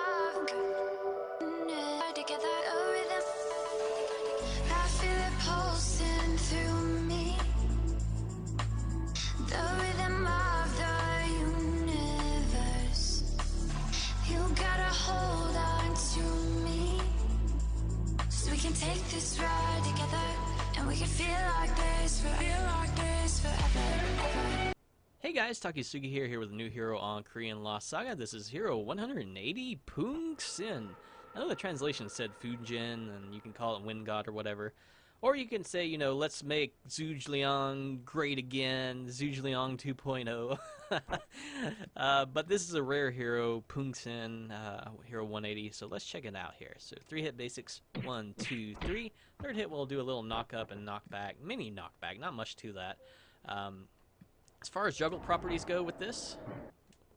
of goodness together, a rhythm. I feel it pulsing through me, the rhythm of the universe. You gotta hold on to me, so we can take this ride together, and we can feel like this forever. Hey guys, Takuyasugi here with a new hero on Korean Lost Saga. This is hero 180, Pungsin. I know the translation said Fujin, and you can call it Wind God or whatever. Or you can say, let's make Zhuge great again, Zhuge 2.0. But this is a rare hero, Pungsin, hero 180, so let's check it out here. So 3-hit basics, 1, 2, 3. Third hit we'll do a little knock up and knock back, mini knockback, not much to that. As far as juggle properties go with this,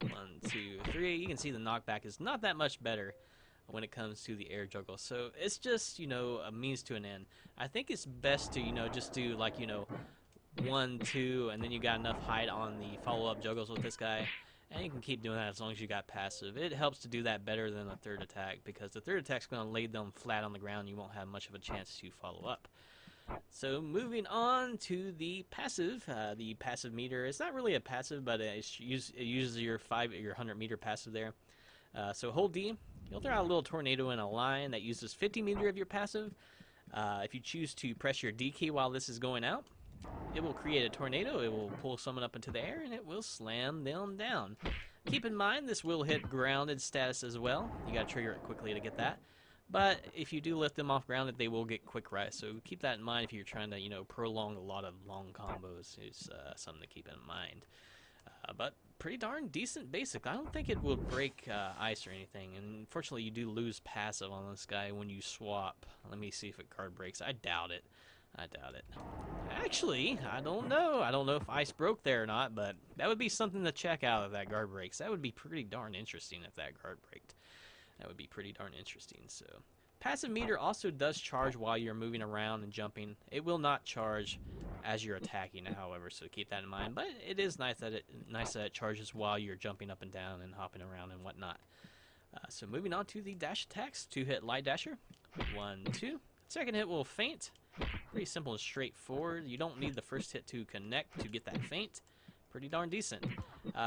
1, 2, 3, you can see the knockback is not that much better when it comes to the air juggle. So it's just, a means to an end. I think it's best to, just do like, 1, 2, and then you got enough height on the follow-up juggles with this guy. And you can keep doing that as long as you got passive. It helps to do that better than a third attack, because the third attack's going to lay them flat on the ground. You won't have much of a chance to follow up. So moving on to the passive meter. It's not really a passive, but it uses your 100 meter passive there. So hold D. You'll throw out a little tornado in a line that uses 50 meter of your passive. If you choose to press your D key while this is going out, it will create a tornado. It will pull someone up into the air, and it will slam them down. Keep in mind, this will hit grounded status as well. You gotta trigger it quickly to get that. But if you do lift them off grounded, they will get quick rise. So keep that in mind if you're trying to, prolong a lot of long combos. Is something to keep in mind. But pretty darn decent basic. I don't think it will break ice or anything. And unfortunately, you do lose passive on this guy when you swap. Let me see if it card breaks. I doubt it. Actually, I don't know. I don't know if ice broke there or not, but that would be something to check out if that guard breaks. That would be pretty darn interesting if that guard breaked. That would be pretty darn interesting. So, passive meter also does charge while you're moving around and jumping. It will not charge as you're attacking, however, so keep that in mind. But it is nice that it charges while you're jumping up and down and hopping around and whatnot. So moving on to the dash attacks. 2-hit light dasher. 1, 2. Second hit will feint. Pretty simple and straightforward. You don't need the first hit to connect to get that feint. Pretty darn decent.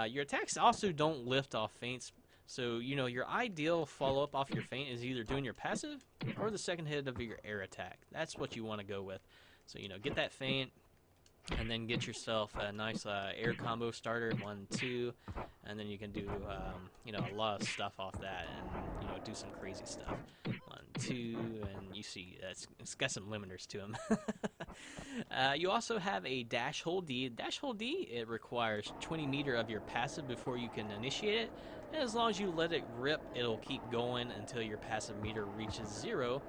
Your attacks also don't lift off feints. So, your ideal follow-up off your feint is either doing your passive or the second hit of your air attack. That's what you want to go with. So, get that feint, and then get yourself a nice air combo starter, 1, 2, and then you can do, a lot of stuff off that and, do some crazy stuff. 1, 2, and you see it's got some limiters to them. You also have a dash hold D. Dash hold D, it requires 20 meter of your passive before you can initiate it. And as long as you let it rip, it'll keep going until your passive meter reaches 0.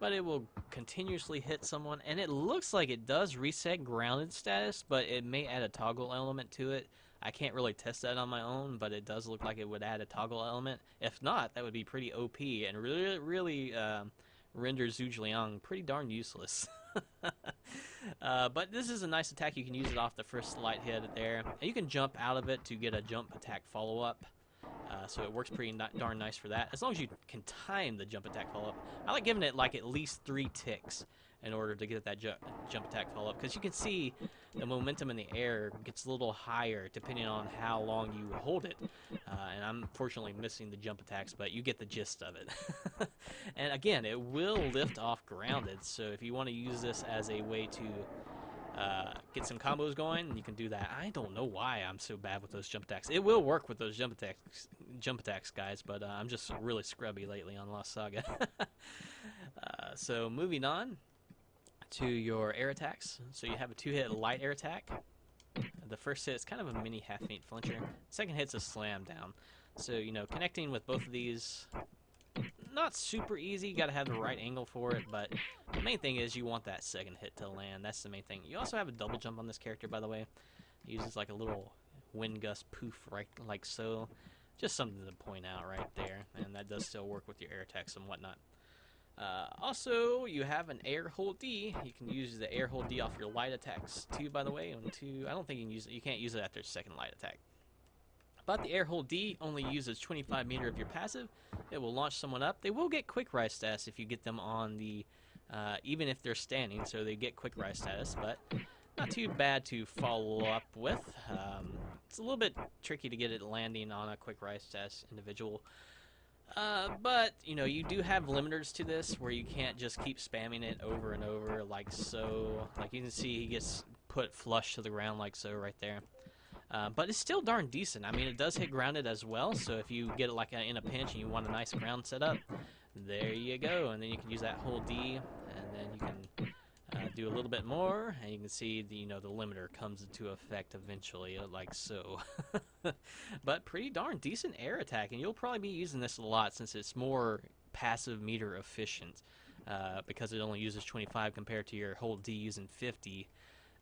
But it will continuously hit someone, and it looks like it does reset grounded status, but it may add a toggle element to it. I can't really test that on my own, but it does look like it would add a toggle element. If not, that would be pretty OP and really render Zhuge pretty darn useless. But this is a nice attack. You can use it off the first light hit there, and you can jump out of it to get a jump attack follow-up. So it works pretty darn nice for that, as long as you can time the jump attack follow-up. I like giving it like at least 3 ticks in order to get that jump attack follow-up, because you can see the momentum in the air gets a little higher depending on how long you hold it. And I'm unfortunately missing the jump attacks, but you get the gist of it. And again, it will lift off grounded, so if you want to use this as a way to get some combos going, you can do that. I don't know why I'm so bad with those jump attacks. It will work with those jump attacks, guys, but I'm just really scrubby lately on Lost Saga. So moving on to your air attacks. So you have a 2-hit light air attack. The first hit is kind of a mini half-feint flincher. Second hit's a slam down. So, connecting with both of these, not super easy. You got to have the right angle for it, but the main thing is you want that second hit to land. That's the main thing. You also have a double jump on this character, by the way. It uses like a little wind gust poof, right, like so. Just something to point out right there, and that does still work with your air attacks and whatnot. Also, you have an air hold D. You can use the air hold D off your light attacks too, by the way. I don't think you can use it. You can't use it after second light attack. But the air hold D only uses 25 meter of your passive. It will launch someone up. They will get quick rise status if you get them on the, even if they're standing, so they get quick rise status, but not too bad to follow up with. It's a little bit tricky to get it landing on a quick rise status individual. But, you know, you do have limiters to this where you can't just keep spamming it over and over like so. Like you can see he gets put flush to the ground like so right there. But it's still darn decent. I mean, it does hit grounded as well, so if you get it like in a pinch and you want a nice ground setup, there you go. And then you can use that hold D, and then you can do a little bit more, and you can see the, you know, the limiter comes into effect eventually, like so. But pretty darn decent air attack, and you'll probably be using this a lot since it's more passive meter efficient, because it only uses 25 compared to your hold D using 50.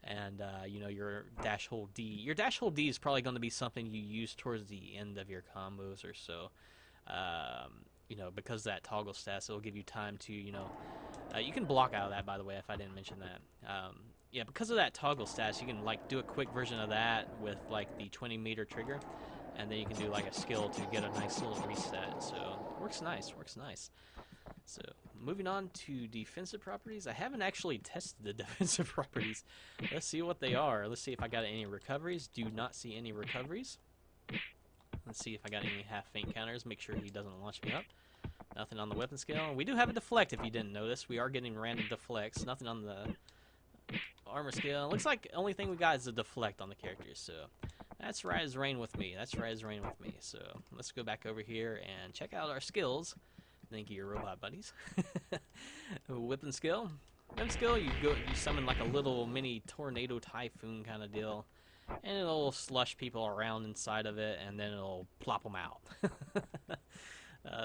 And you know, your dash hold D. Your dash hold D is probably going to be something you use towards the end of your combos or so. You know, because that toggle stats, it'll give you time to, you know, you can block out of that, by the way, if I didn't mention that. Yeah, because of that toggle stats, you can like do a quick version of that with like the 20 meter trigger, and then you can do like a skill to get a nice little reset. So works nice, works nice. So, moving on to defensive properties. I haven't actually tested the defensive properties. Let's see what they are. Let's see if I got any recoveries. Do not see any recoveries. Let's see if I got any half faint counters. Make sure he doesn't launch me up. Nothing on the weapon scale. We do have a deflect if you didn't notice. We are getting random deflects. Nothing on the armor scale. Looks like the only thing we got is a deflect on the characters. So, that's right as rain with me. That's right as rain with me. So, let's go back over here and check out our skills. Thank you, robot buddies. Whipping skill. Whipping skill, you summon like a little mini tornado typhoon kind of deal, and it'll slush people around inside of it, and then it'll plop them out.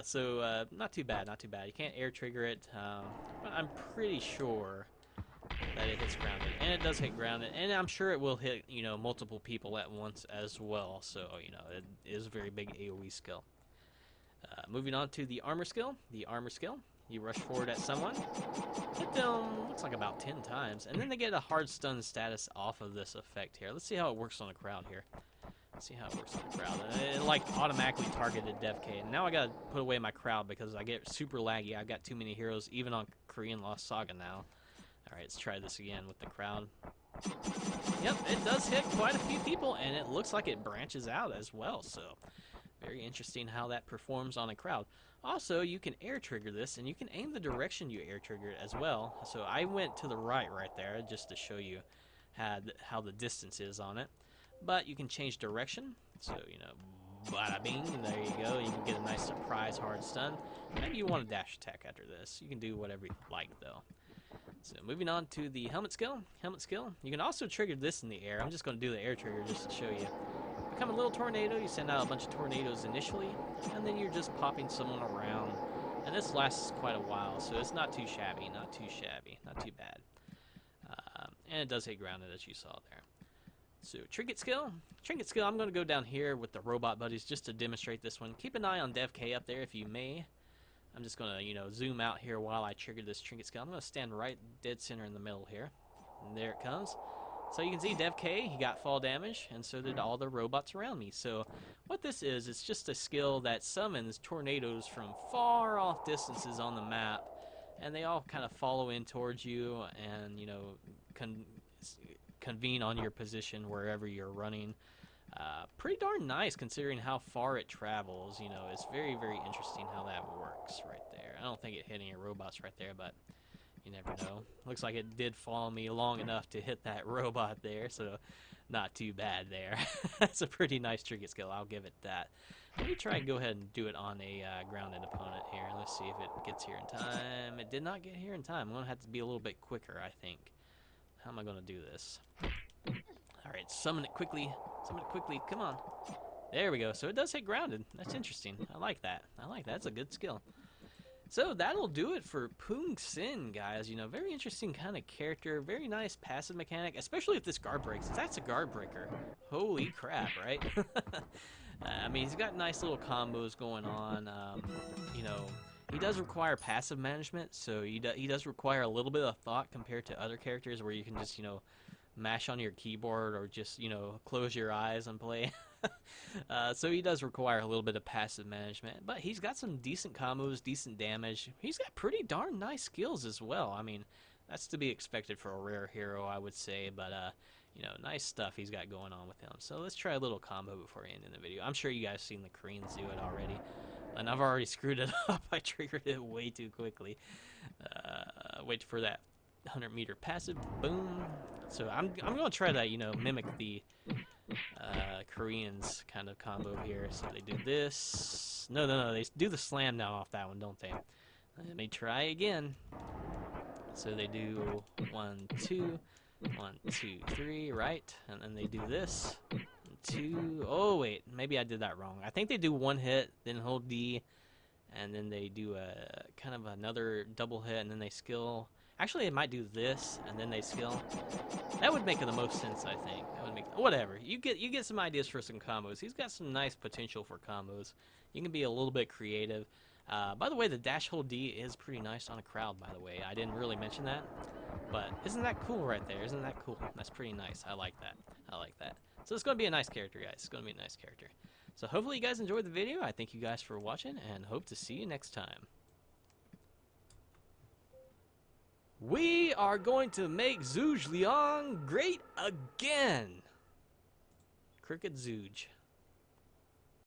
So not too bad, not too bad. You can't air trigger it, but I'm pretty sure that it hits grounded, and it does hit grounded, and I'm sure it will hit, you know, multiple people at once as well. So, you know, it is a very big AoE skill. Moving on to the armor skill. The armor skill, you rush forward at someone, hit them, looks like about 10 times, and then they get a hard stun status off of this effect here. Let's see how it works on a crowd here. Let's see how it works on a crowd. It like automatically targeted DevK. And now I gotta put away my crowd because I get super laggy. I've got too many heroes, even on Korean Lost Saga now. Alright, let's try this again with the crowd. Yep, it does hit quite a few people, and it looks like it branches out as well, so very interesting how that performs on a crowd. Also, you can air trigger this, and you can aim the direction you air trigger it as well. So I went to the right there just to show you how the distance is on it. But you can change direction. So, you know, bada bing, there you go. You can get a nice surprise hard stun. Maybe you want a dash attack after this. You can do whatever you like, though. So moving on to the helmet skill. Helmet skill. You can also trigger this in the air. I'm just going to do the air trigger just to show you. Become a little tornado. You send out a bunch of tornadoes initially, and then you're just popping someone around. And this lasts quite a while, so it's not too shabby, not too shabby, not too bad. And it does hit grounded, as you saw there. So trinket skill. Trinket skill, I'm going to go down here with the robot buddies just to demonstrate this one. Keep an eye on DevK up there if you may. I'm just going to, you know, zoom out here while I trigger this trinket skill. I'm going to stand right dead center in the middle here. And there it comes. So you can see DevK, he got fall damage, and so did all the robots around me. So what this is, it's just a skill that summons tornadoes from far off distances on the map, and they all kind of follow in towards you and, you know, convene on your position wherever you're running. Pretty darn nice considering how far it travels. You know, it's very, very interesting how that works right there. I don't think it hit any robots right there, but you never know. Looks like it did follow me long enough to hit that robot there, so not too bad there. That's a pretty nice trinket skill, I'll give it that. Let me try and go ahead and do it on a grounded opponent here. Let's see if it gets here in time. It did not get here in time. I'm going to have to be a little bit quicker, I think. How am I going to do this? Alright, summon it quickly. Summon it quickly. Come on. There we go. So it does hit grounded. That's interesting. I like that. I like that. That's a good skill. So that'll do it for Pungsin, guys. You know, very interesting kind of character. Very nice passive mechanic, especially if this guard breaks. That's a guard breaker. Holy crap, right? I mean, he's got nice little combos going on. You know, he does require passive management, so he does require a little bit of thought compared to other characters where you can just, you know, mash on your keyboard or just, you know, close your eyes and play. So he does require a little bit of passive management, but he's got some decent combos, decent damage. He's got pretty darn nice skills as well. I mean, that's to be expected for a rare hero, I would say, but you know, nice stuff he's got going on with him. So let's try a little combo before we end the video. I'm sure you guys seen the Koreans do it already, and I've already screwed it up. I triggered it way too quickly. Wait for that 100-meter passive, boom. So I'm gonna try to, you know, mimic the Koreans kind of combo here. So they do this. No, they do the slam down off that one, don't they? Let me try again. So they do 1, 2, 1, 2, 3, right? And then they do this. 2. Oh wait, maybe I did that wrong. I think they do one hit, then hold D, and then they do a kind of another double hit, and then they skill. Actually, it might do this, and then they skill. That would make the most sense, I think. That would make whatever. You get some ideas for some combos. He's got some nice potential for combos. You can be a little bit creative. By the way, the dash hold D is pretty nice on a crowd. By the way, I didn't really mention that, but isn't that cool right there? Isn't that cool? That's pretty nice. I like that. I like that. So it's gonna be a nice character, guys. It's gonna be a nice character. So hopefully you guys enjoyed the video. I thank you guys for watching, and hope to see you next time. We are going to make Zhuge Liang great again. Cricket Zhuge.